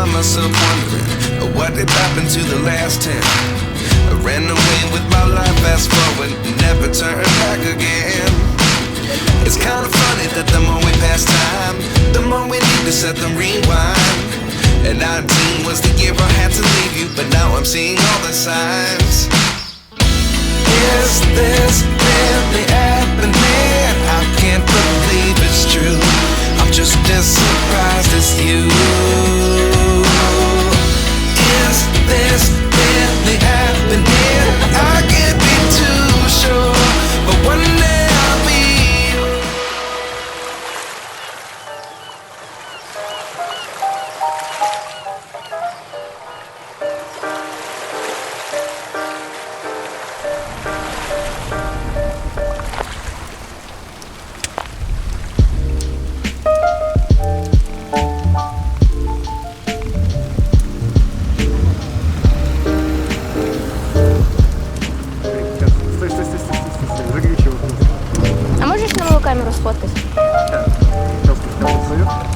find myself wondering what did happen to the last 10. I ran away with my life, fast forward, never turn back again. It's kind of funny that the more we pass time, the more we need to set them rewind. And 19 was the year I had to leave you, but now I'm seeing all the signs. Is this really happening? I can't believe it's true. I'm just as surprised as you. Is this really happening? I can't be too sure, but one day I'll be. А можешь новую камеру сфоткать? Сейчас камеру свою.